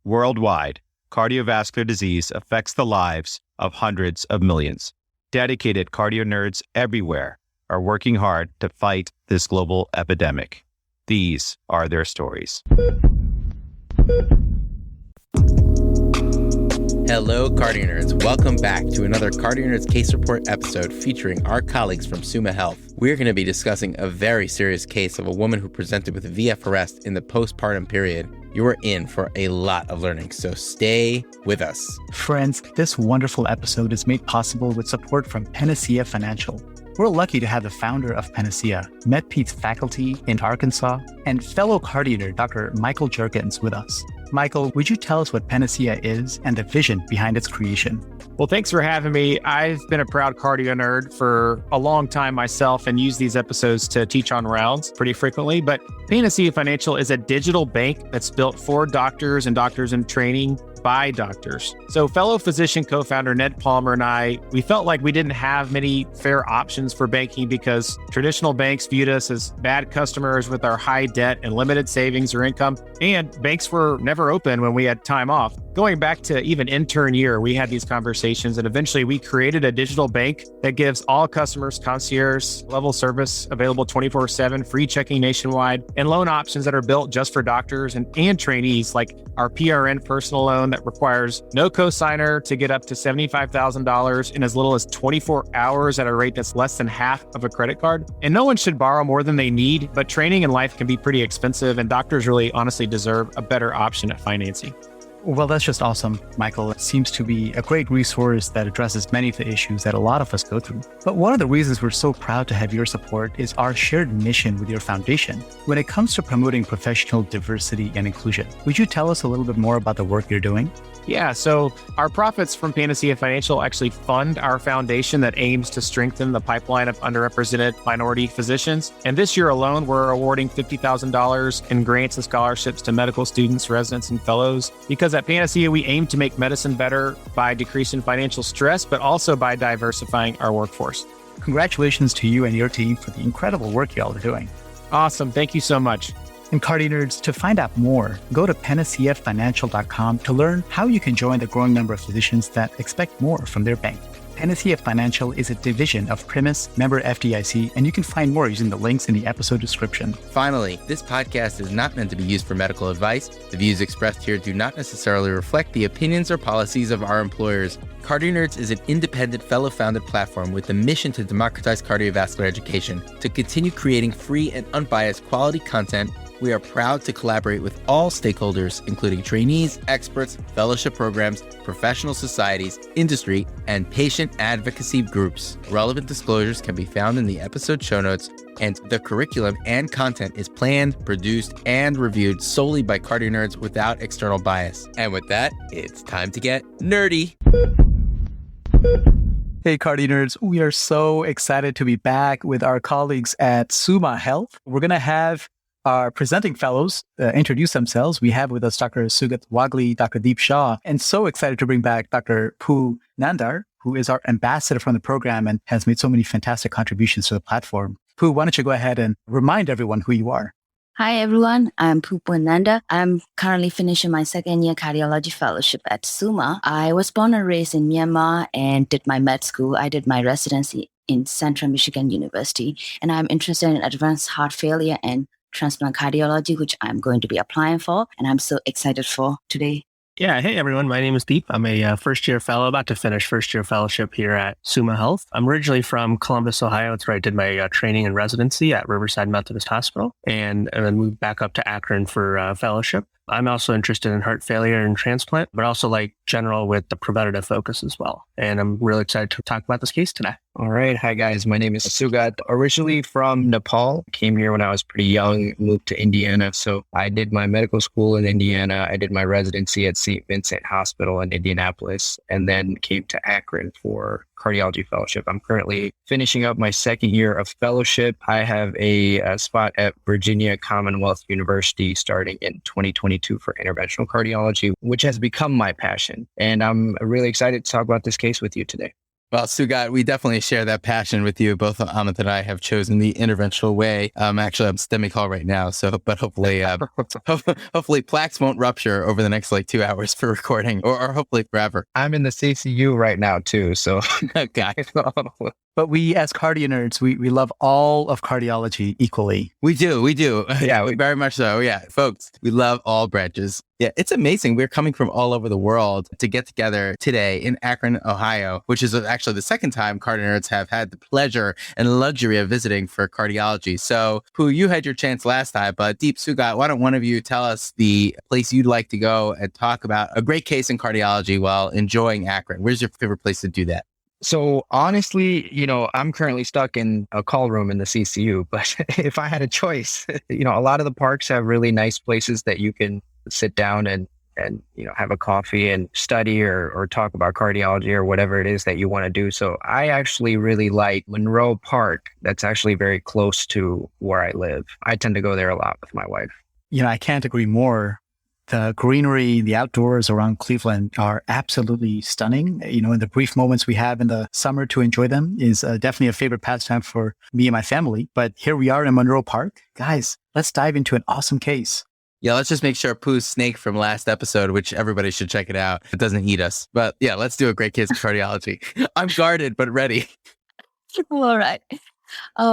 Worldwide, cardiovascular disease affects the lives of hundreds of millions. Dedicated CardioNerds everywhere are working hard to fight this global epidemic. These are their stories. Hello, CardioNerds. Welcome back to another CardioNerds Case Report episode featuring our colleagues from Summa Health. We're going to be discussing a very serious case of a woman who presented with VF arrest in the postpartum period. You are in for a lot of learning, so stay with us. Friends, this wonderful episode is made possible with support from Panacea Financial. We're lucky to have the founder of Panacea, MedPeds faculty in Arkansas, and fellow CardioNerd Dr. Michael Jergens with us. Michael, would you tell us what Panacea is and the vision behind its creation? Well, thanks for having me. I've been a proud cardio nerd for a long time myself and use these episodes to teach on rounds pretty frequently. But Panacea Financial is a digital bank that's built for doctors and doctors in training by doctors. So fellow physician co-founder Ned Palmer and I, we felt like we didn't have many fair options for banking because traditional banks viewed us as bad customers with our high debt and limited savings or income. And banks were never open when we had time off. Going back to even intern year, we had these conversations and eventually we created a digital bank that gives all customers concierge level service available 24/7, free checking nationwide, and loan options that are built just for doctors and trainees, like our PRN personal loan that requires no cosigner to get up to $75,000 in as little as 24 hours at a rate that's less than half of a credit card. And no one should borrow more than they need, but training in life can be pretty expensive and doctors really honestly deserve a better option at financing. Well, that's just awesome, Michael. It seems to be a great resource that addresses many of the issues that a lot of us go through. But one of the reasons we're so proud to have your support is our shared mission with your foundation when it comes to promoting professional diversity and inclusion. Would you tell us a little bit more about the work you're doing? Yeah, so our profits from Panacea Financial actually fund our foundation that aims to strengthen the pipeline of underrepresented minority physicians. And this year alone, we're awarding $50,000 in grants and scholarships to medical students, residents, and fellows. Because at Panacea, we aim to make medicine better by decreasing financial stress, but also by diversifying our workforce. Congratulations to you and your team for the incredible work y'all are doing. Awesome. Thank you so much. And CardioNerds, to find out more, go to panaceafinancial.com to learn how you can join the growing number of physicians that expect more from their bank. Panacea Financial is a division of Primis, member FDIC, and you can find more using the links in the episode description. Finally, this podcast is not meant to be used for medical advice. The views expressed here do not necessarily reflect the opinions or policies of our employers. CardioNerds is an independent, fellow-founded platform with the mission to democratize cardiovascular education. To continue creating free and unbiased quality content, we are proud to collaborate with all stakeholders, including trainees, experts, fellowship programs, professional societies, industry, and patient advocacy groups. Relevant disclosures can be found in the episode show notes, and the curriculum and content is planned, produced, and reviewed solely by CardioNerds without external bias. And with that, it's time to get nerdy. Hey, CardioNerds, we are so excited to be back with our colleagues at Summa Health. We're going to have our presenting fellows introduce themselves. We have with us Dr. Sugat Wagli, Dr. Deep Shah, and so excited to bring back Dr. Poo Nandar, who is our ambassador from the program and has made so many fantastic contributions to the platform. Poo, why don't you go ahead and remind everyone who you are? Hi, everyone. I'm Poo Nanda. I'm currently finishing my second year cardiology fellowship at Summa. I was born and raised in Myanmar and did my med school. I did my residency in Central Michigan University, and I'm interested in advanced heart failure and transplant cardiology, which I'm going to be applying for, and I'm so excited for today. Yeah. Hey, everyone. My name is Deep. I'm a first-year fellow, about to finish first-year fellowship here at Summa Health. I'm originally from Columbus, Ohio. It's where I did my training and residency at Riverside Methodist Hospital, and then moved back up to Akron for fellowship. I'm also interested in heart failure and transplant, but also like general with the preventative focus as well. And I'm really excited to talk about this case today. All right. Hi, guys. My name is Sugat. Originally from Nepal. Came here when I was pretty young, moved to Indiana. So I did my medical school in Indiana. I did my residency at St. Vincent Hospital in Indianapolis, and then came to Akron for cardiology fellowship. I'm currently finishing up my second year of fellowship. I have a spot at Virginia Commonwealth University starting in 2022 for interventional cardiology, which has become my passion. And I'm really excited to talk about this case with you today. Well, Sugat, we definitely share that passion with you. Both Amit and I have chosen the interventional way. Actually, I'm STEMI call right now, but hopefully, hopefully plaques won't rupture over the next 2 hours for recording, or hopefully forever. I'm in the CCU right now too, so Okay. But we, as CardioNerds, we love all of cardiology equally. We do. Yeah, we very much so. Yeah, folks, we love all branches. Yeah, it's amazing. We're coming from all over the world to get together today in Akron, Ohio, which is actually the second time CardioNerds have had the pleasure and luxury of visiting for cardiology. So, Pooh, you had your chance last time, but Deep, Sugat, why don't one of you tell us the place you'd like to go and talk about a great case in cardiology while enjoying Akron? Where's your favorite place to do that? So honestly, I'm currently stuck in a call room in the CCU, but if I had a choice, a lot of the parks have really nice places that you can sit down and have a coffee and study or talk about cardiology or whatever it is that you want to do. So I actually really like Monroe Park. That's actually very close to where I live. I tend to go there a lot with my wife. I can't agree more. The greenery, the outdoors around Cleveland are absolutely stunning. In the brief moments we have in the summer to enjoy them is definitely a favorite pastime for me and my family. But here we are in Monroe Park. Guys, let's dive into an awesome case. Yeah, let's just make sure Pooh's snake from last episode, which everybody should check it out, it doesn't eat us. But yeah, let's do a great case of cardiology. I'm guarded, but ready. All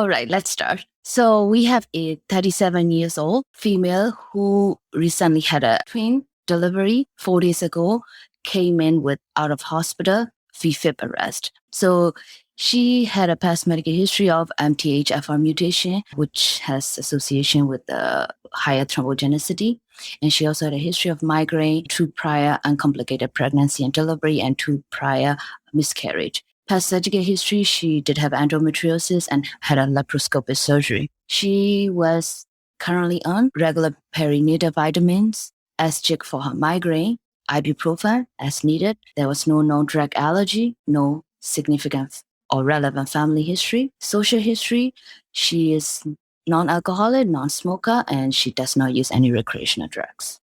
right, let's start. So we have a 37 years old female who recently had a twin delivery 4 days ago, came in with out of hospital VFib arrest. So she had a past medical history of MTHFR mutation, which has association with the higher thrombogenicity. And she also had a history of migraine, 2 prior uncomplicated pregnancy and delivery, and 2 prior miscarriage. Past surgical history, she did have endometriosis and had a laparoscopic surgery. She was currently on regular perinatal vitamins, SGIC for her migraine, ibuprofen as needed. There was no known drug allergy, no significant or relevant family history. Social history, she is non-alcoholic, non-smoker, and she does not use any recreational drugs.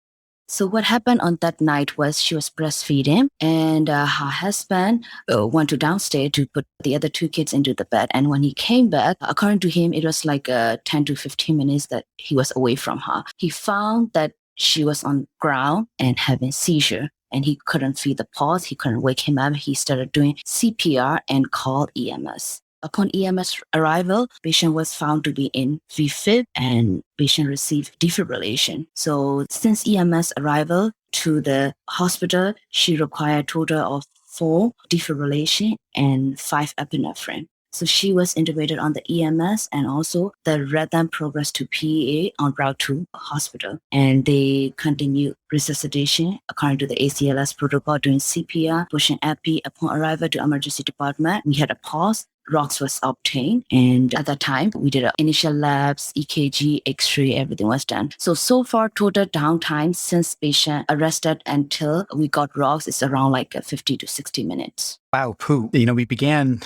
So what happened on that night was she was breastfeeding and her husband went to downstairs to put the other 2 kids into the bed. And when he came back, according to him, it was 10 to 15 minutes that he was away from her. He found that she was on ground and having seizure and he couldn't feel the pulse. He couldn't wake him up. He started doing CPR and called EMS. Upon EMS arrival, patient was found to be in VFib and patient received defibrillation. So since EMS arrival to the hospital, she required a total of 4 defibrillation and 5 epinephrine. So she was intubated on the EMS and also the rhythm progressed to PEA on route to hospital. And they continued resuscitation according to the ACLS protocol doing CPR, pushing epi. Upon arrival to emergency department, we had a pause. Rocks was obtained. And at that time, we did initial labs, EKG, X-ray, everything was done. So far, total downtime since patient arrested until we got rocks is around 50 to 60 minutes. Wow, Pooh. We began,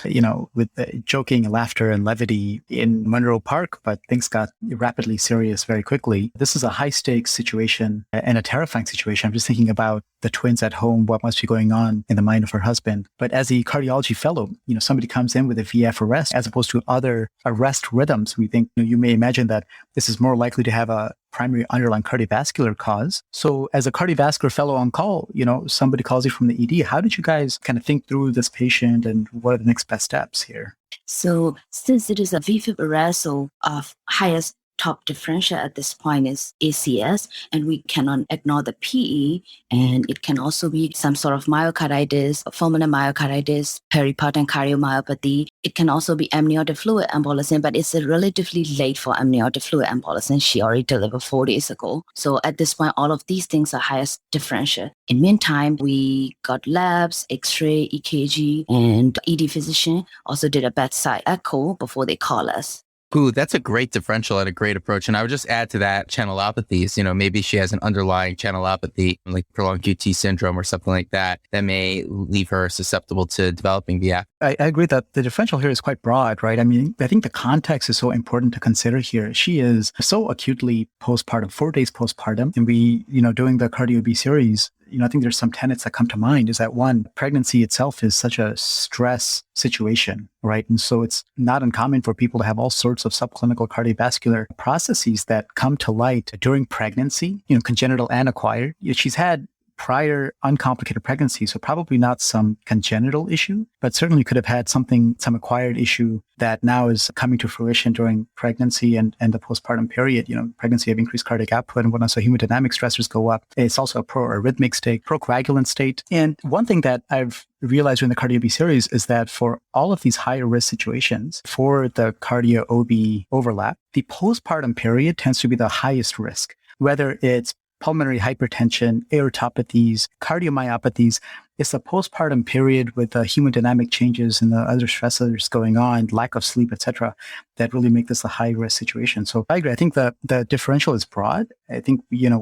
with joking, laughter, and levity in Monroe Park, but things got rapidly serious very quickly. This is a high-stakes situation and a terrifying situation. I'm just thinking about the twins at home, what must be going on in the mind of her husband. But as a cardiology fellow, somebody comes in with a VF arrest as opposed to other arrest rhythms. We think, you may imagine that this is more likely to have a primary underlying cardiovascular cause. So as a cardiovascular fellow on call, somebody calls you from the ED. How did you guys kind of think through this patient and what are the next best steps here? So since it is a VFib arrest, so of highest top differential at this point is ACS, and we cannot ignore the PE, and it can also be some sort of myocarditis, pulmonary myocarditis, peri-partum cardiomyopathy. It can also be amniotic fluid embolism, but it's relatively late for amniotic fluid embolism. She already delivered 4 days ago. So at this point, all of these things are highest differential. In meantime, we got labs, X-ray, EKG, and ED physician also did a bedside echo before they call us. Ooh, that's a great differential and a great approach. And I would just add to that channelopathies. Maybe she has an underlying channelopathy, like prolonged QT syndrome or something like that, that may leave her susceptible to developing VF. I agree that the differential here is quite broad, right? I mean, I think the context is so important to consider here. She is so acutely postpartum, 4 days postpartum. And we, doing the Cardio B series, I think there's some tenets that come to mind is that one, pregnancy itself is such a stress situation, right? And so it's not uncommon for people to have all sorts of subclinical cardiovascular processes that come to light during pregnancy, congenital and acquired. She's had prior uncomplicated pregnancy, so probably not some congenital issue, but certainly could have had some acquired issue that now is coming to fruition during pregnancy and the postpartum period. Pregnancy have increased cardiac output and whatnot, so hemodynamic stressors go up. It's also a pro-arrhythmic state, procoagulant state. And one thing that I've realized in the Cardio-OB series is that for all of these higher risk situations, for the cardio-OB overlap, the postpartum period tends to be the highest risk, whether it's pulmonary hypertension, aortopathies, cardiomyopathies. It's the postpartum period with the hemodynamic changes and the other stressors going on, lack of sleep, etc., that really make this a high-risk situation. So I agree. I think the differential is broad. I think,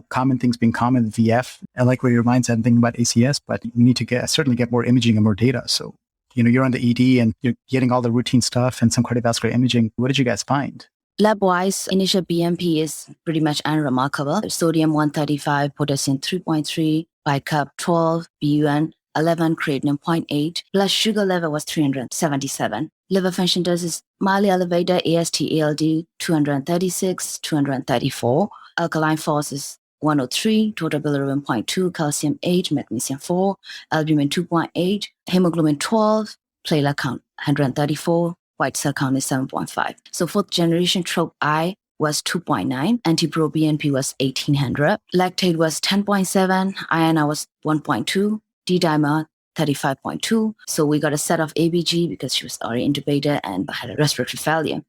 common things being common, VF. I like where your mind's at and thinking about ACS, but you need to certainly get more imaging and more data. So, you're on the ED and you're getting all the routine stuff and some cardiovascular imaging. What did you guys find? Lab-wise, initial BNP is pretty much unremarkable. Sodium 135, potassium 3.3, bicarb 12, BUN 11, creatinine 0.8. Blood sugar level was 377. Liver function dose is mildly elevated, AST, ALD 236, 234. Alkaline force is 103, total bilirubin 0.2, calcium 8, magnesium 4, albumin 2.8, hemoglobin 12, platelet count 134. White cell count is 7.5. So fourth generation TROP-I was 2.9. Anti-proBNP was 1800. Lactate was 10.7. INR was 1.2. D-dimer 35.2. So we got a set of ABG because she was already intubated and had a respiratory failure.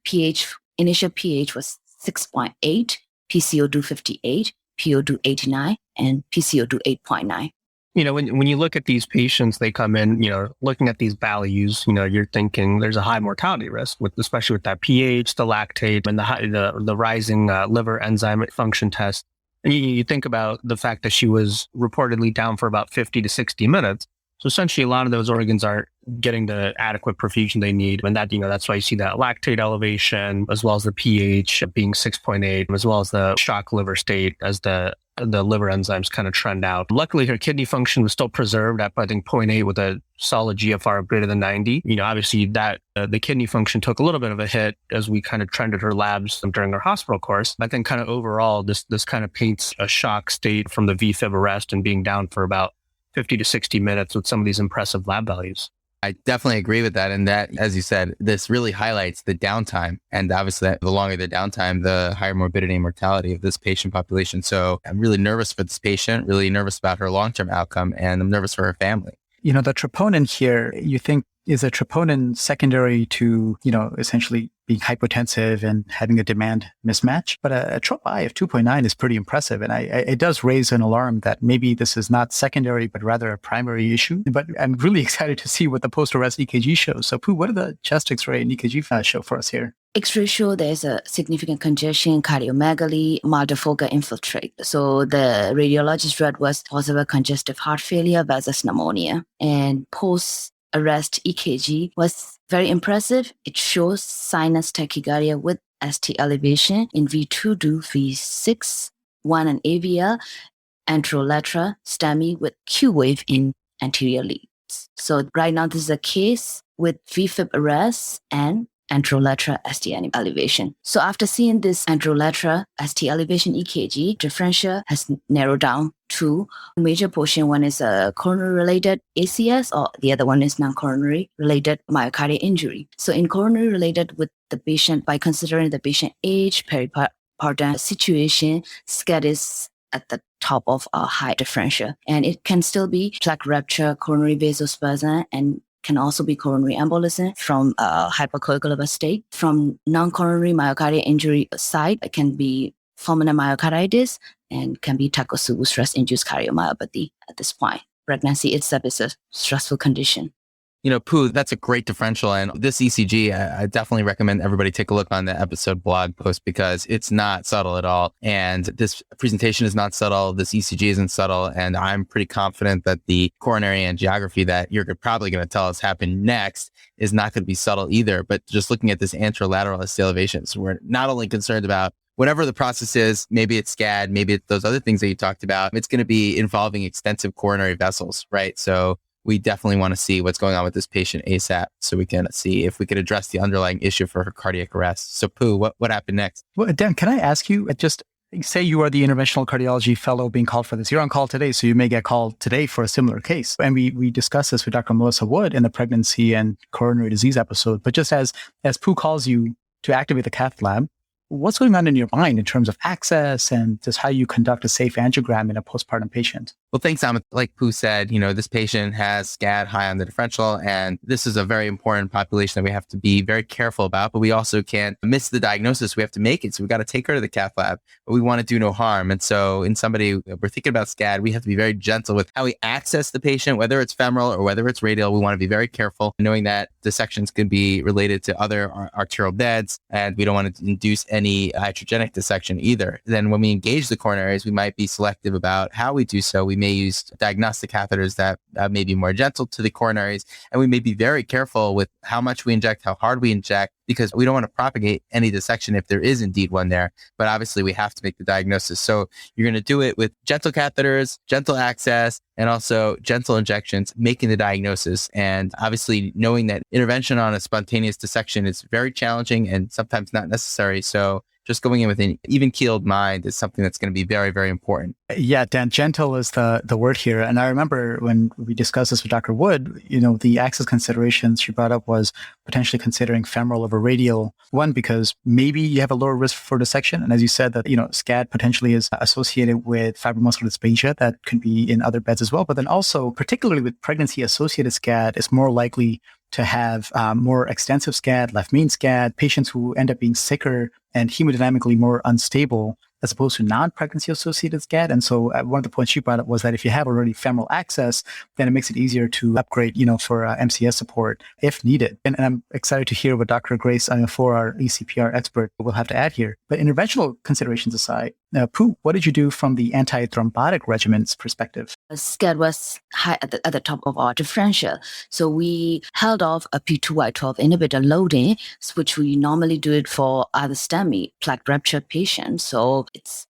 Initial pH was 6.8. PCO2 58. PO2 89. And PCO2 8.9. When you look at these patients, they come in, looking at these values, you're thinking there's a high mortality risk, especially with that pH, the lactate, and the rising liver enzyme function test. And you think about the fact that she was reportedly down for about 50 to 60 minutes. So essentially, a lot of those organs aren't getting the adequate perfusion they need. And that's why you see that lactate elevation, as well as the pH being 6.8, as well as the shock liver state as the liver enzymes kind of trend out. Luckily, her kidney function was still preserved at, I think, 0.8 with a solid GFR of greater than 90. Obviously that the kidney function took a little bit of a hit as we kind of trended her labs during her hospital course. I think kind of overall, this kind of paints a shock state from the VFib arrest and being down for about 50 to 60 minutes with some of these impressive lab values. I definitely agree with that. And that, as you said, this really highlights the downtime. And obviously, the longer the downtime, the higher morbidity and mortality of this patient population. So I'm really nervous for this patient, really nervous about her long-term outcome, and I'm nervous for her family. The troponin here, you think, is a troponin secondary to, essentially being hypotensive and having a demand mismatch. But a TROP-I of 2.9 is pretty impressive. And it does raise an alarm that maybe this is not secondary, but rather a primary issue. But I'm really excited to see what the post-arrest EKG shows. So Pooh, what do the chest X-ray and EKG show for us here? X-ray show there's a significant congestion, cardiomegaly, multifocal infiltrate. So the radiologist read was possible congestive heart failure versus pneumonia. And post-arrest EKG was very impressive. It shows sinus tachycardia with ST elevation in V2 to V6, 1 and AVL, anterolateral STEMI with Q wave in anterior leads. So right now this is a case with VFib arrest and anterolateral ST elevation. So after seeing this anterolateral ST elevation EKG, differential has narrowed down to major portion. One is a coronary-related ACS, or the other one is non-coronary related myocardial injury. So in coronary related with the patient, by considering the patient age, peri-partum situation, SCAD is at the top of a high differential. And it can still be plaque rupture, coronary vasospasm, and can also be coronary embolism from hypercoagulable state. From non-coronary myocardial injury side, it can be pulmonary myocarditis and can be Takotsubo stress-induced cardiomyopathy at this point. Pregnancy itself is a stressful condition. Pooh, that's a great differential. And this ECG, I definitely recommend everybody take a look on the episode blog post because it's not subtle at all. And this presentation is not subtle. This ECG isn't subtle. And I'm pretty confident that the coronary angiography that you're probably going to tell us happened next is not going to be subtle either. But just looking at this anterolateral ST elevation, so we're not only concerned about whatever the process is, maybe it's SCAD, maybe it's those other things that you talked about, it's going to be involving extensive coronary vessels, right? So we definitely want to see what's going on with this patient ASAP so we can see if we could address the underlying issue for her cardiac arrest. So Pooh, what happened next? Well, Dan, can I ask you, just say you are the interventional cardiology fellow being called for this. You're on call today, so you may get called today for a similar case. And we discussed this with Dr. Melissa Wood in the pregnancy and coronary disease episode. But just as Pooh calls you to activate the cath lab, what's going on in your mind in terms of access and just how you conduct a safe angiogram in a postpartum patient? Well, thanks, Amit. Like Pooh said, this patient has SCAD high on the differential, and this is a very important population that we have to be very careful about, but we also can't miss the diagnosis. We have to make it. So we got to take her to the cath lab, but we want to do no harm. And so in somebody, we're thinking about SCAD, we have to be very gentle with how we access the patient, whether it's femoral or whether it's radial. We want to be very careful, knowing that dissections could be related to other arterial beds, and we don't want to induce any iatrogenic dissection either. Then when we engage the coronaries, we might be selective about how we do so. We may use diagnostic catheters that may be more gentle to the coronaries, and we may be very careful with how much we inject, how hard we inject, because we don't want to propagate any dissection if there is indeed one there. But obviously, we have to make the diagnosis. So you're going to do it with gentle catheters, gentle access, and also gentle injections, making the diagnosis. And obviously, knowing that intervention on a spontaneous dissection is very challenging and sometimes not necessary. So just going in with an even-keeled mind is something that's going to be very, very important. Yeah, Dan, gentle is the word here. And I remember when we discussed this with Dr. Wood, the access considerations she brought up was potentially considering femoral over radial. One, because maybe you have a lower risk for dissection. And as you said, that, SCAD potentially is associated with fibromuscular dysplasia that could be in other beds as well. But then also, particularly with pregnancy-associated SCAD, it's more likely to have more extensive SCAD, left main SCAD, patients who end up being sicker and hemodynamically more unstable as opposed to non-pregnancy associated SCAD. And so one of the points you brought up was that if you have already femoral access, then it makes it easier to upgrade, for MCS support if needed. And I'm excited to hear what Dr. Grace, for our ECPR expert, will have to add here. But interventional considerations aside, Pooh, what did you do from the antithrombotic regimen's perspective? SCAD was high at the top of our differential. So we held off a P2Y12 inhibitor loading, which we normally do it for other STEMI, plaque rupture patients. So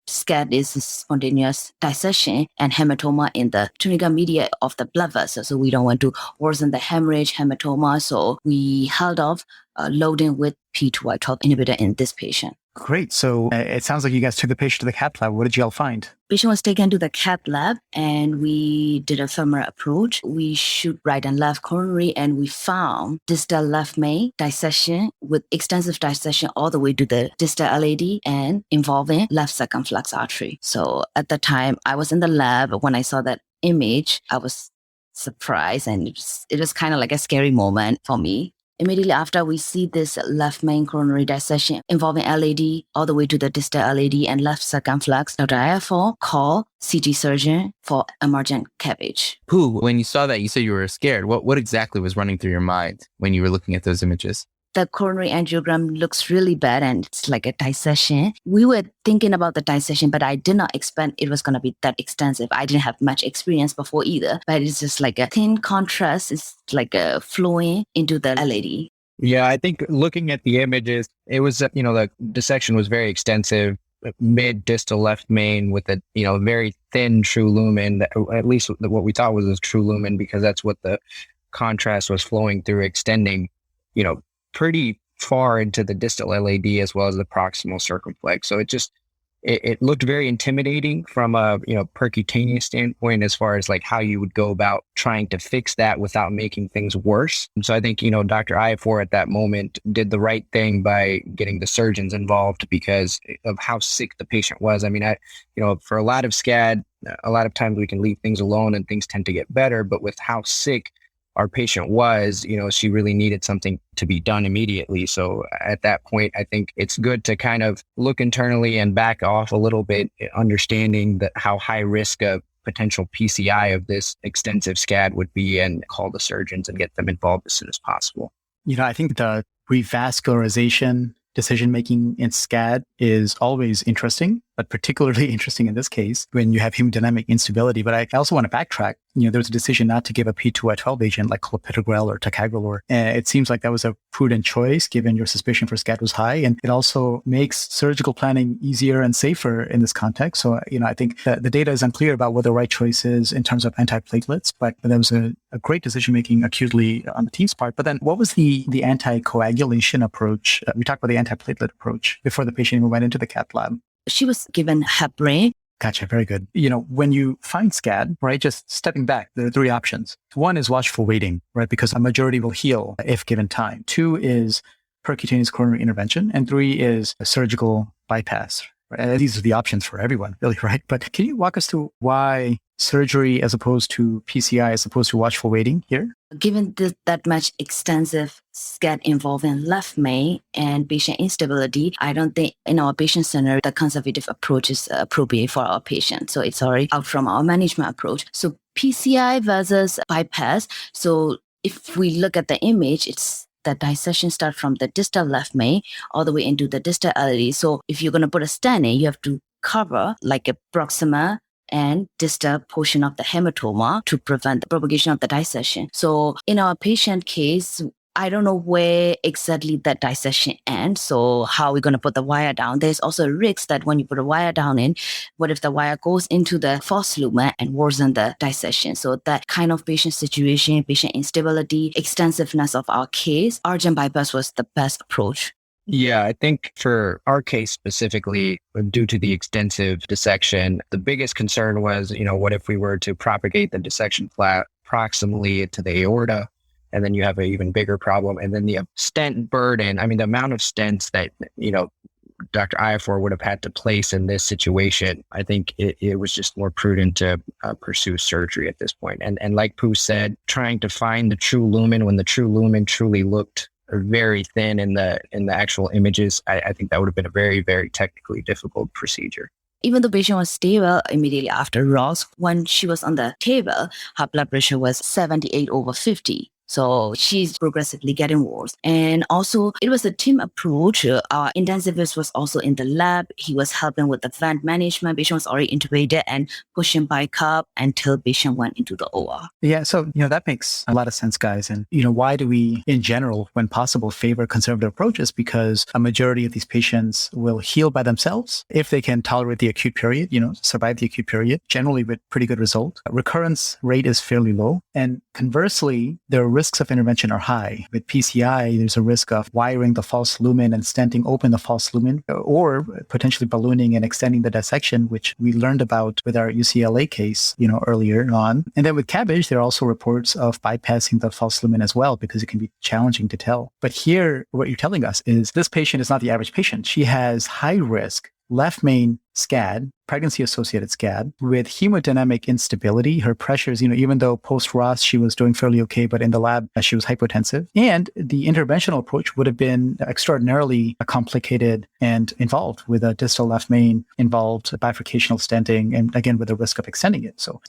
SCAD is a spontaneous dissection and hematoma in the tunica media of the blood vessel. So we don't want to worsen the hemorrhage, hematoma. So we held off loading with P2Y12 inhibitor in this patient. Great. So it sounds like you guys took the patient to the cath lab. What did you all find? Patient was taken to the cath lab and we did a femoral approach. We shoot right and left coronary and we found distal left main dissection with extensive dissection all the way to the distal LAD and involving left circumflex artery. So at the time I was in the lab, when I saw that image, I was surprised and it was kind of like a scary moment for me. Immediately after, we see this left main coronary dissection involving LAD all the way to the distal LAD and left circumflex. Dr. IFO called CT surgeon for emergent CABG. Pooh, when you saw that, you said you were scared. What exactly was running through your mind when you were looking at those images? The coronary angiogram looks really bad and it's like a dissection. We were thinking about the dissection, but I did not expect it was going to be that extensive. I didn't have much experience before either, but it's just like a thin contrast. It's like a flowing into the LAD. Yeah, I think looking at the images, it was, the dissection was very extensive, mid distal left main with a, very thin true lumen, at least what we thought was a true lumen, because that's what the contrast was flowing through, extending, pretty far into the distal LAD as well as the proximal circumflex. So it looked very intimidating from a percutaneous standpoint as far as like how you would go about trying to fix that without making things worse. And so I think Dr. Iafor at that moment did the right thing by getting the surgeons involved because of how sick the patient was. I mean, for a lot of SCAD, a lot of times we can leave things alone and things tend to get better. But with how sick our patient was, she really needed something to be done immediately. So at that point, I think it's good to kind of look internally and back off a little bit, understanding that how high risk of potential PCI of this extensive SCAD would be and call the surgeons and get them involved as soon as possible. I think the revascularization decision-making in SCAD is always interesting. but particularly interesting in this case when you have hemodynamic instability. But I also want to backtrack. There was a decision not to give a P2Y12 agent like clopidogrel or ticagrelor. It seems like that was a prudent choice given your suspicion for SCAD was high. And it also makes surgical planning easier and safer in this context. So, I think the data is unclear about what the right choice is in terms of antiplatelets, but that was a great decision-making acutely on the team's part. But then what was the anticoagulation approach? We talked about the antiplatelet approach before the patient even went into the cath lab. She was given heparin. Gotcha. Very good. When you find SCAD, right, just stepping back, there are three options. One is watchful waiting, right, because a majority will heal if given time. Two is percutaneous coronary intervention. And three is a surgical bypass. Right? These are the options for everyone, really, right? But can you walk us through why surgery as opposed to PCI as opposed to watchful waiting here? Given that much extensive SCAD involving left main and patient instability, I don't think in our patient center, the conservative approach is appropriate for our patient. So it's already out from our management approach. So PCI versus bypass. So if we look at the image, it's the dissection start from the distal left main all the way into the distal artery. So if you're going to put a stent in, you have to cover like a proxima and distal portion of the hematoma to prevent the propagation of the dissection. So in our patient case, I don't know where exactly that dissection ends. So how are we going to put the wire down? There's also a risk that when you put a wire down in, what if the wire goes into the false lumen and worsen the dissection? So that kind of patient situation, patient instability, extensiveness of our case, urgent bypass was the best approach. Yeah, I think for our case specifically, due to the extensive dissection, the biggest concern was, what if we were to propagate the dissection flap proximally to the aorta? And then you have an even bigger problem. And then the stent burden, the amount of stents that, Dr. Iafor would have had to place in this situation, I think it was just more prudent to pursue surgery at this point. And like Pooh said, trying to find the true lumen when the true lumen truly looked very thin in the actual images, I think that would have been a very, very technically difficult procedure. Even though the patient was stable immediately after ROS, when she was on the table, her blood pressure was 78/50. So she's progressively getting worse. And also, it was a team approach. Our intensivist was also in the lab. He was helping with the vent management. Patient was already intubated and pushing by cup until patient went into the OR. Yeah, so, that makes a lot of sense, guys. And, why do we, in general, when possible, favor conservative approaches? Because a majority of these patients will heal by themselves if they can tolerate the acute period, survive the acute period, generally with pretty good result. Recurrence rate is fairly low. And conversely, there are risks of intervention are high. With PCI, there's a risk of wiring the false lumen and stenting open the false lumen, or potentially ballooning and extending the dissection, which we learned about with our UCLA case, earlier on. And then with CABG, there are also reports of bypassing the false lumen as well, because it can be challenging to tell. But here, what you're telling us is this patient is not the average patient. She has high risk left main SCAD, pregnancy-associated SCAD, with hemodynamic instability. Her pressures, even though post-ROS, she was doing fairly okay, but in the lab, she was hypotensive. And the interventional approach would have been extraordinarily complicated and involved with a distal left main, involved bifurcational stenting, and again, with the risk of extending it. So,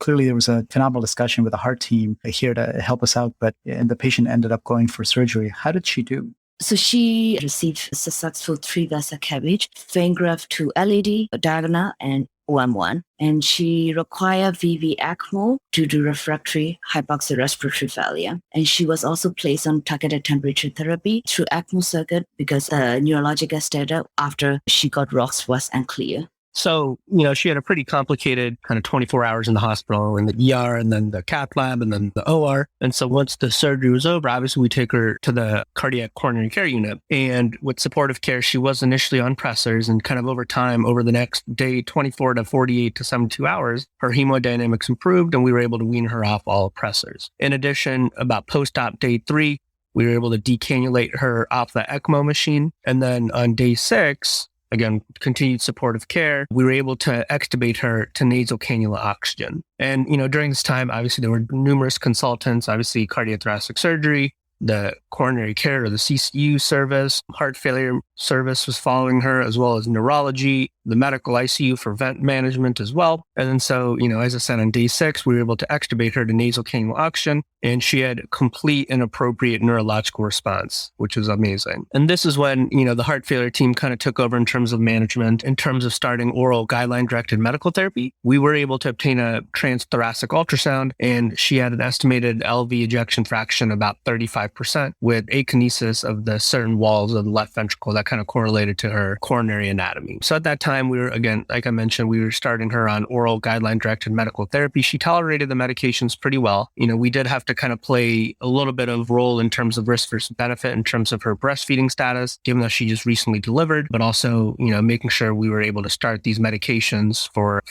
clearly there was a phenomenal discussion with the heart team here to help us out, and the patient ended up going for surgery. How did she do? So she received successful 3-vessel CABG, vein graft to LED, diagonal, and OM1. And she required VV ECMO due to refractory hypoxic respiratory failure. And she was also placed on targeted temperature therapy through ECMO circuit because the neurological status after she got ROX was unclear. So, she had a pretty complicated kind of 24 hours in the hospital, in the ER, and then the cath lab, and then the OR. And so once the surgery was over, obviously we take her to the cardiac coronary care unit. And with supportive care, she was initially on pressors, and kind of over time, over the next day, 24 to 48 to 72 hours, her hemodynamics improved, and we were able to wean her off all pressors. In addition, about post-op day 3, we were able to decannulate her off the ECMO machine. And then on day 6, again, continued supportive care, we were able to extubate her to nasal cannula oxygen. And, during this time, obviously, there were numerous consultants, obviously cardiothoracic surgery, the coronary care or the CCU service, heart failure service was following her, as well as neurology, the medical ICU for vent management as well. And then so, as I said, on day 6, we were able to extubate her to nasal cannula oxygen, and she had complete and appropriate neurological response, which was amazing. And this is when, the heart failure team kind of took over in terms of management, in terms of starting oral guideline-directed medical therapy. We were able to obtain a transthoracic ultrasound, and she had an estimated LV ejection fraction about 35% with akinesis of the certain walls of the left ventricle that kind of correlated to her coronary anatomy. So at that time, we were, again, like I mentioned, we were starting her on oral guideline-directed medical therapy. She tolerated the medications pretty well. We did have to kind of play a little bit of role in terms of risk versus benefit in terms of her breastfeeding status, given that she just recently delivered, but also, making sure we were able to start these medications for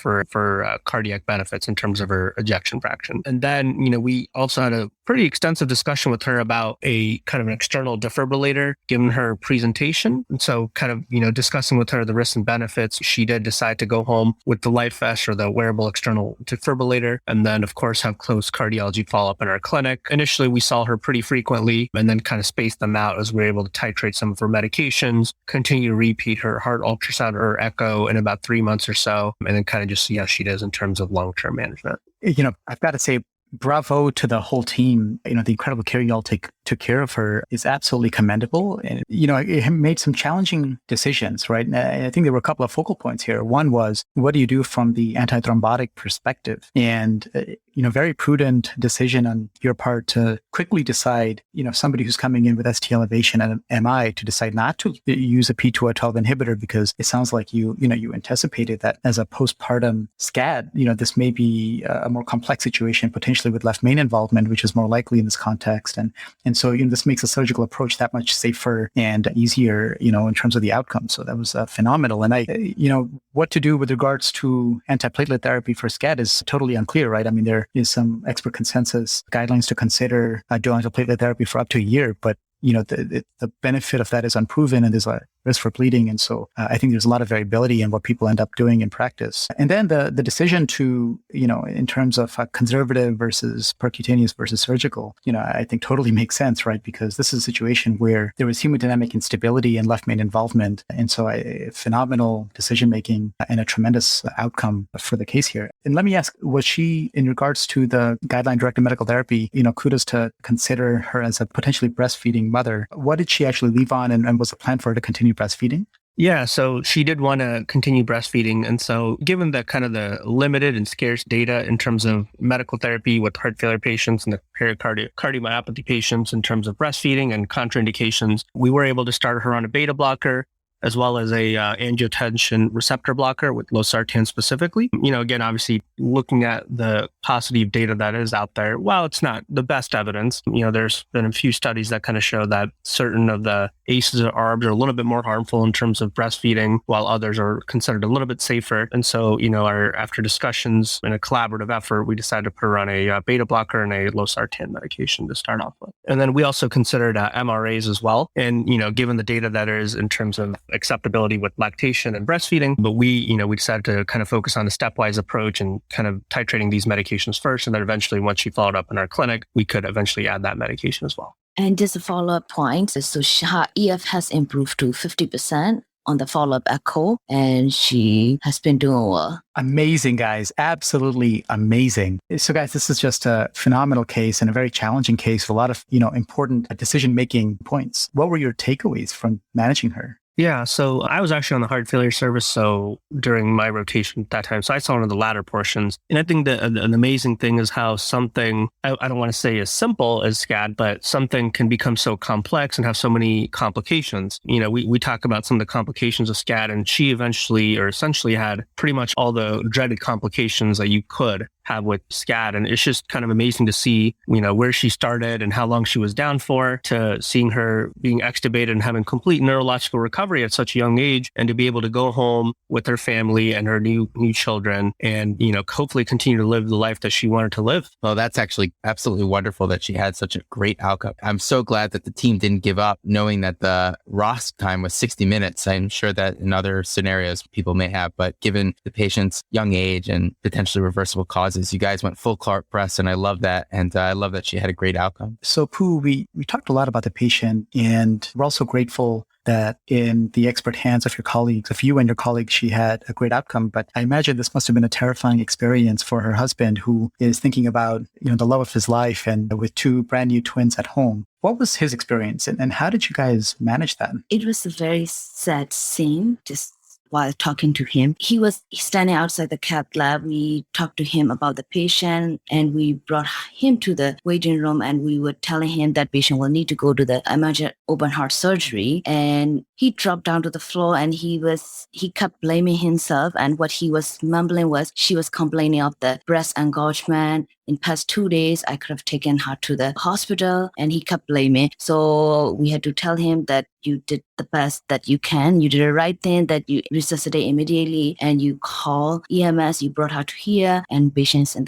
cardiac benefits in terms of her ejection fraction. And then, we also had a pretty extensive discussion with her about a kind of an external defibrillator, given her presentation. And so kind of, discussing with her the risks and benefits, she did decide to go home with the life vest or the wearable external defibrillator. And then, of course, have close cardiology follow-up in our clinic. Initially, we saw her pretty frequently and then kind of spaced them out as we were able to titrate some of her medications, continue to repeat her heart ultrasound or echo in about 3 months or so, and then kind of just see how she does in terms of long-term management. I've got to say, bravo to the whole team. The incredible care you all took care of her is absolutely commendable. And, it made some challenging decisions, right? And I think there were a couple of focal points here. One was, what do you do from the antithrombotic perspective? And, very prudent decision on your part to quickly decide, somebody who's coming in with ST elevation and an MI to decide not to use a P2O12 inhibitor, because it sounds like you anticipated that as a postpartum SCAD, this may be a more complex situation, potentially with left main involvement, which is more likely in this context. And so, this makes a surgical approach that much safer and easier, in terms of the outcome. So that was phenomenal. And what to do with regards to antiplatelet therapy for SCAD is totally unclear, right? I mean, there is some expert consensus guidelines to consider doing antiplatelet therapy for up to a year, but the benefit of that is unproven, and there's a risk for bleeding. And so I think there's a lot of variability in what people end up doing in practice. And then the decision to, in terms of conservative versus percutaneous versus surgical, I think totally makes sense, right? Because this is a situation where there was hemodynamic instability and left main involvement. And so a phenomenal decision-making and a tremendous outcome for the case here. And let me ask, was she, in regards to the guideline-directed medical therapy, kudos to consider her as a potentially breastfeeding mother. What did she actually leave on, and was the plan for her to continue breastfeeding? Yeah, so she did want to continue breastfeeding. And so given the kind of the limited and scarce data in terms of medical therapy with heart failure patients and the cardiomyopathy patients in terms of breastfeeding and contraindications, we were able to start her on a beta blocker, as well as a angiotensin receptor blocker with losartan specifically. Again, obviously looking at the paucity of data that is out there, while it's not the best evidence, there's been a few studies that kind of show that certain of the ACEs or ARBs are a little bit more harmful in terms of breastfeeding, while others are considered a little bit safer. And so, after discussions in a collaborative effort, we decided to put her on a beta blocker and a losartan medication to start off with. And then we also considered MRAs as well. And, given the data that is in terms of acceptability with lactation and breastfeeding, but we decided to kind of focus on a stepwise approach and kind of titrating these medications first. And then eventually, once she followed up in our clinic, we could eventually add that medication as well. And just a follow-up point. So her EF has improved to 50% on the follow-up echo, and she has been doing well. Amazing, guys. Absolutely amazing. So, guys, this is just a phenomenal case and a very challenging case with a lot of, important decision-making points. What were your takeaways from managing her? Yeah, so I was actually on the heart failure service, so during my rotation at that time, so I saw one of the latter portions. And I think that an amazing thing is how something, I don't want to say as simple as SCAD, but something can become so complex and have so many complications. We talk about some of the complications of SCAD, and she essentially had pretty much all the dreaded complications that you could have with SCAD. And it's just kind of amazing to see, where she started and how long she was down for, to seeing her being extubated and having complete neurological recovery recovery at such a young age and to be able to go home with her family and her new children and, hopefully continue to live the life that she wanted to live. Well, that's actually absolutely wonderful that she had such a great outcome. I'm so glad that the team didn't give up, knowing that the ROS time was 60 minutes. I'm sure that in other scenarios people may have, but given the patient's young age and potentially reversible causes, you guys went full Clark press, and I love that. And I love that she had a great outcome. So Pooh, we talked a lot about the patient, and we're also grateful that in the expert hands of your colleagues, of you and your colleagues, she had a great outcome. But I imagine this must have been a terrifying experience for her husband, who is thinking about, the love of his life and with two brand new twins at home. What was his experience, and how did you guys manage that? It was a very sad scene, just while talking to him. He was standing outside the cath lab. We talked to him about the patient, and we brought him to the waiting room, and we were telling him that patient will need to go to the emergent open heart surgery. And he dropped down to the floor, and he kept blaming himself. And what he was mumbling was, she was complaining of the breast engorgement. In past 2 days, I could have taken her to the hospital, and he kept blaming. So we had to tell him that you did the best that you can. You did the right thing, that you resuscitate immediately, and you call EMS. You brought her to here, and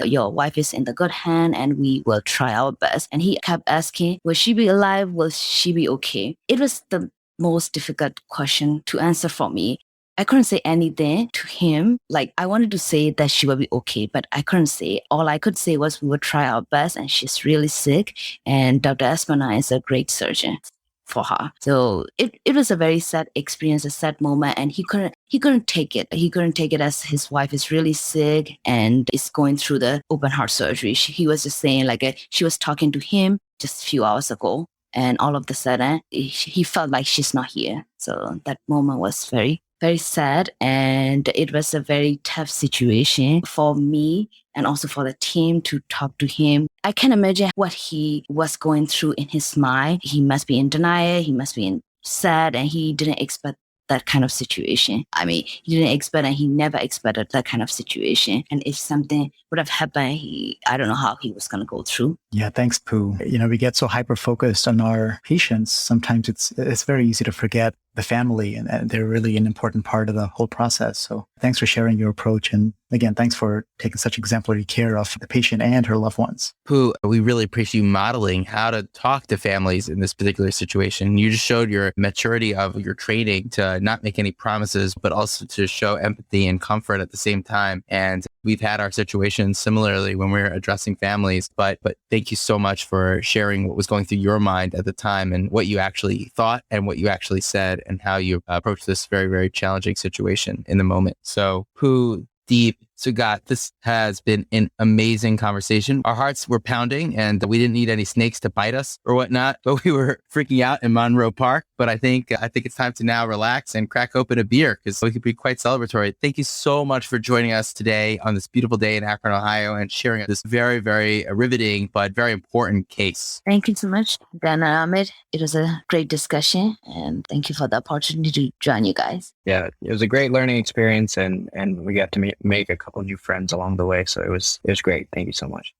your wife is in the good hand, and we will try our best. And he kept asking, will she be alive? Will she be okay? It was the most difficult question to answer for me. I couldn't say anything to him. Like, I wanted to say that she will be okay, but I couldn't say. All I could say was we will try our best, and she's really sick, and Dr. Espana is a great surgeon for her. So it was a very sad experience, a sad moment, and he couldn't take it. He couldn't take it as his wife is really sick and is going through the open heart surgery. He was just saying, she was talking to him just a few hours ago, and all of a sudden he felt like she's not here. So that moment was very, very sad, and it was a very tough situation for me and also for the team to talk to him. I can imagine what he was going through in his mind. He must be in denial, he must be sad, and he didn't expect that kind of situation. I mean, he didn't expect, and he never expected that kind of situation. And if something would have happened, I don't know how he was going to go through. Yeah, thanks, Pooh. We get so hyper-focused on our patients. Sometimes it's very easy to forget the family, and they're really an important part of the whole process. So thanks for sharing your approach. And again, thanks for taking such exemplary care of the patient and her loved ones. Pooh, we really appreciate you modeling how to talk to families in this particular situation. You just showed your maturity of your training to not make any promises, but also to show empathy and comfort at the same time. And we've had our situations similarly when we're addressing families, but thank you so much for sharing what was going through your mind at the time and what you actually thought and what you actually said and how you approached this very, very challenging situation in the moment. So Pooh, Deep, Sugat, this has been an amazing conversation. Our hearts were pounding, and we didn't need any snakes to bite us or whatnot, but we were freaking out in Monroe Park. But I think it's time to now relax and crack open a beer, because we could be quite celebratory. Thank you so much for joining us today on this beautiful day in Akron, Ohio, and sharing this very, very riveting but very important case. Thank you so much, Dan and Ahmed. It was a great discussion, and thank you for the opportunity to join you guys. Yeah, it was a great learning experience, and we got to make a couple new friends along the way. So it was great. Thank you so much.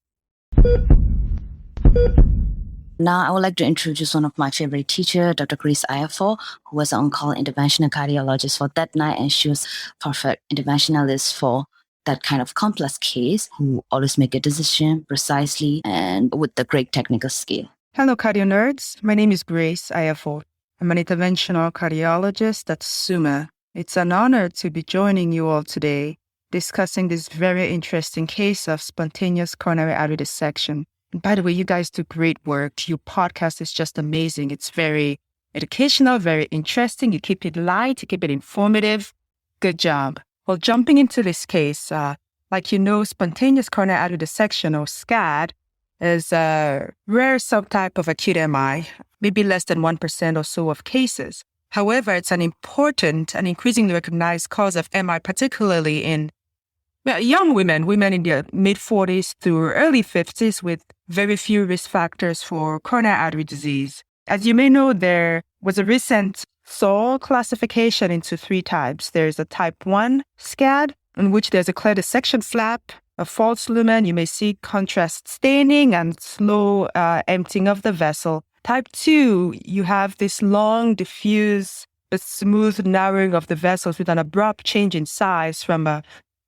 Now I would like to introduce one of my favorite teachers, Dr. Grace Ayafor, who was an on-call interventional cardiologist for that night, and she was perfect interventionalist for that kind of complex case, who always make a decision precisely and with the great technical skill. Hello, CardioNerds. My name is Grace Ayafor. I'm an interventional cardiologist at Summa. It's an honor to be joining you all today, discussing this very interesting case of spontaneous coronary artery dissection. And by the way, you guys do great work. Your podcast is just amazing. It's very educational, very interesting. You keep it light, you keep it informative. Good job. Well, jumping into this case, spontaneous coronary artery dissection, or SCAD, is a rare subtype of acute MI, maybe less than 1% or so of cases. However, it's an important and increasingly recognized cause of MI, particularly in young women in their mid-40s through early 50s with very few risk factors for coronary artery disease. As you may know, there was a recent SOL classification into 3 types. There's a type 1 SCAD, in which there's a clear dissection flap, a false lumen. You may see contrast staining and slow emptying of the vessel. Type 2, you have this long, diffuse a smooth narrowing of the vessels with an abrupt change in size from a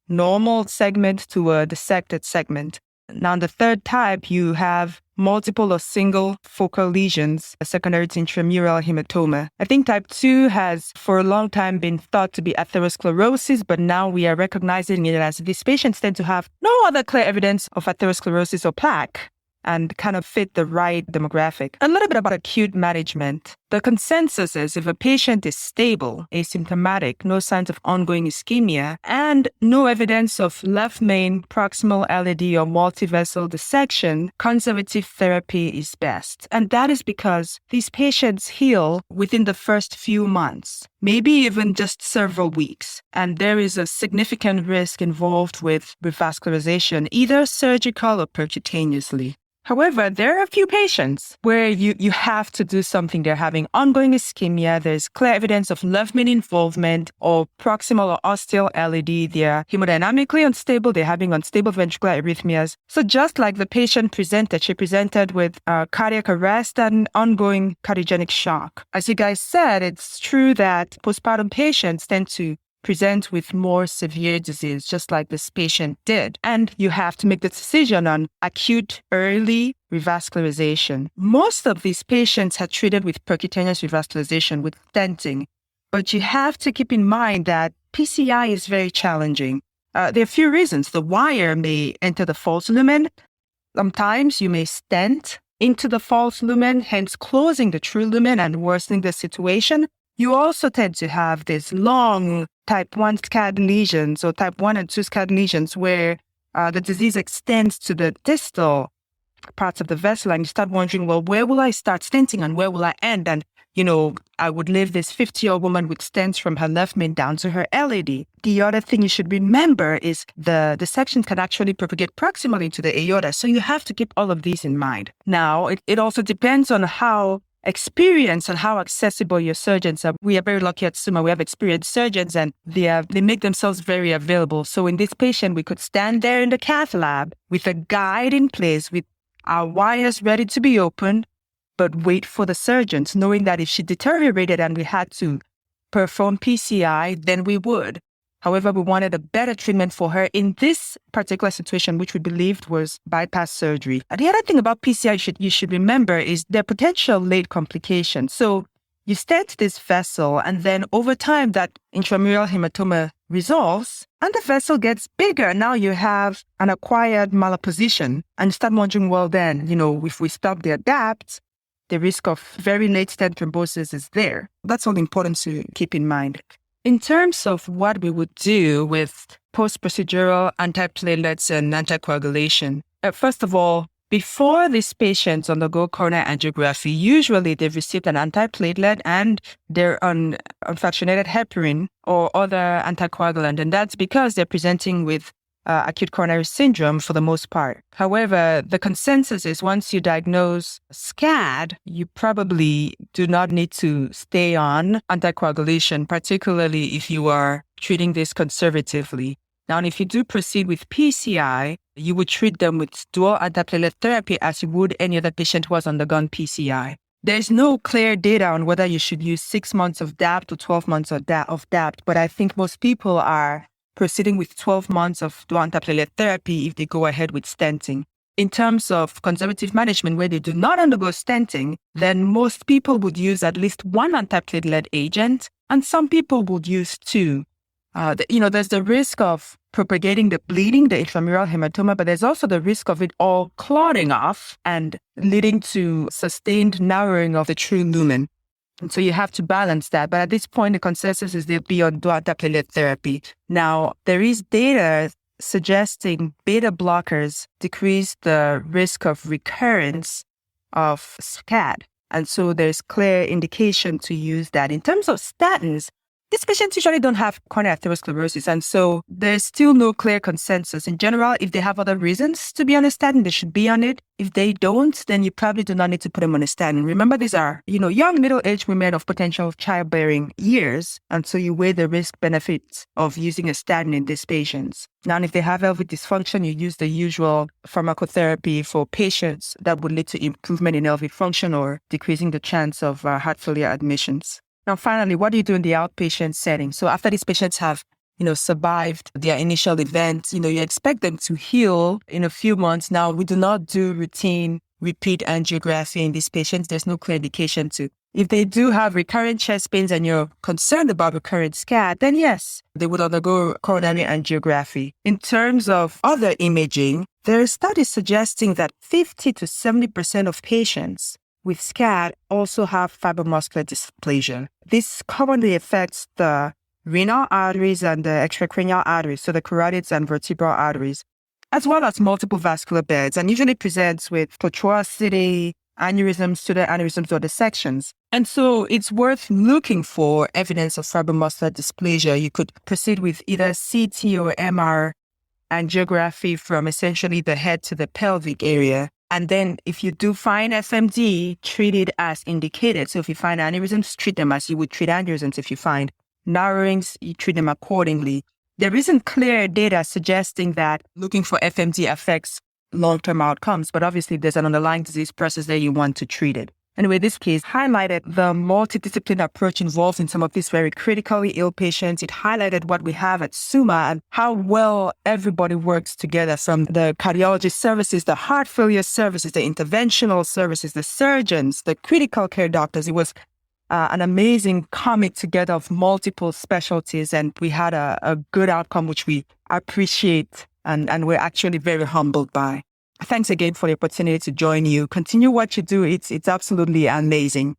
normal segment to a dissected segment. Now, in the third type, you have multiple or single focal lesions, secondary to intramural hematoma. I think type 2 has for a long time been thought to be atherosclerosis, but now we are recognizing it as these patients tend to have no other clear evidence of atherosclerosis or plaque and kind of fit the right demographic. A little bit about acute management. The consensus is if a patient is stable, asymptomatic, no signs of ongoing ischemia, and no evidence of left main proximal LAD or multivessel dissection, conservative therapy is best. And that is because these patients heal within the first few months, maybe even just several weeks. And there is a significant risk involved with revascularization, either surgical or percutaneously. However, there are a few patients where you have to do something. They're having ongoing ischemia. There's clear evidence of left main involvement or proximal or ostial LAD. They're hemodynamically unstable. They're having unstable ventricular arrhythmias. So just like the patient presented, she presented with cardiac arrest and ongoing cardiogenic shock. As you guys said, it's true that postpartum patients tend to present with more severe disease, just like this patient did. And you have to make the decision on acute early revascularization. Most of these patients are treated with percutaneous revascularization with stenting, but you have to keep in mind that PCI is very challenging. There are a few reasons. The wire may enter the false lumen. Sometimes you may stent into the false lumen, hence closing the true lumen and worsening the situation. You also tend to have these long type 1 SCAD lesions or type 1 and 2 SCAD lesions where the disease extends to the distal parts of the vessel, and you start wondering, well, where will I start stenting and where will I end? And, I would leave this 50-year-old woman with stents from her left main down to her LAD. The other thing you should remember is the dissection can actually propagate proximally to the aorta, so you have to keep all of these in mind. Now, it also depends on how experienced and how accessible your surgeons are. We are very lucky at Summa. We have experienced surgeons and they make themselves very available. So in this patient, we could stand there in the cath lab with a guide in place with our wires ready to be opened, but wait for the surgeons, knowing that if she deteriorated and we had to perform PCI, then we would. However, we wanted a better treatment for her in this particular situation, which we believed was bypass surgery. And the other thing about PCI you should remember is the potential late complications. So you stent this vessel, and then over time, that intramural hematoma resolves, and the vessel gets bigger. Now you have an acquired malapposition, and you start wondering, well, then, if we stop the adapt, the risk of very late stent thrombosis is there. That's all important to keep in mind. In terms of what we would do with post-procedural antiplatelets and anticoagulation, first of all, before these patients undergo coronary angiography, usually they've received an antiplatelet and they're on fractionated heparin or other anticoagulant, and that's because they're presenting with acute coronary syndrome for the most part. However, the consensus is once you diagnose SCAD, you probably do not need to stay on anticoagulation, particularly if you are treating this conservatively. Now, if you do proceed with PCI, you would treat them with dual antiplatelet therapy as you would any other patient who has undergone PCI. There's no clear data on whether you should use 6 months of DAPT or 12 months of DAPT, but I think most people are proceeding with 12 months of dual antiplatelet therapy if they go ahead with stenting. In terms of conservative management, where they do not undergo stenting, then most people would use at least one antiplatelet agent, and some people would use two. There's the risk of propagating the bleeding, the intramural hematoma, but there's also the risk of it all clotting off and leading to sustained narrowing of the true lumen. And so you have to balance that. But at this point, the consensus is they'll be on dual antiplatelet therapy. Now, there is data suggesting beta blockers decrease the risk of recurrence of SCAD. And so there's clear indication to use that. In terms of statins, these patients usually don't have coronary atherosclerosis, and so there's still no clear consensus. In general, if they have other reasons to be on a statin, they should be on it. If they don't, then you probably do not need to put them on a statin. Remember, these are, young middle-aged women of potential childbearing years, and so you weigh the risk-benefits of using a statin in these patients. Now, if they have LV dysfunction, you use the usual pharmacotherapy for patients that would lead to improvement in LV function or decreasing the chance of heart failure admissions. Now, finally, what do you do in the outpatient setting? So after these patients have survived their initial event, you expect them to heal in a few months. Now, we do not do routine repeat angiography in these patients. There's no clear indication to. If they do have recurrent chest pains and you're concerned about recurrent SCAD, then yes, they would undergo coronary angiography. In terms of other imaging, there are studies suggesting that 50 to 70% of patients with SCAD also have fibromuscular dysplasia. This commonly affects the renal arteries and the extracranial arteries, so the carotids and vertebral arteries, as well as multiple vascular beds, and usually presents with tortuosity, aneurysms, pseudoaneurysms, or dissections. And so it's worth looking for evidence of fibromuscular dysplasia. You could proceed with either CT or MR angiography from essentially the head to the pelvic area. And then if you do find FMD, treat it as indicated. So if you find aneurysms, treat them as you would treat aneurysms. If you find narrowings, you treat them accordingly. There isn't clear data suggesting that looking for FMD affects long-term outcomes, but obviously there's an underlying disease process there you want to treat it. Anyway, this case highlighted the multidisciplinary approach involved in some of these very critically ill patients. It highlighted what we have at Summa and how well everybody works together, from the cardiology services, the heart failure services, the interventional services, the surgeons, the critical care doctors. It was an amazing coming together of multiple specialties, and we had a good outcome, which we appreciate and we're actually very humbled by. Thanks again for the opportunity to join you. Continue what you do. It's absolutely amazing.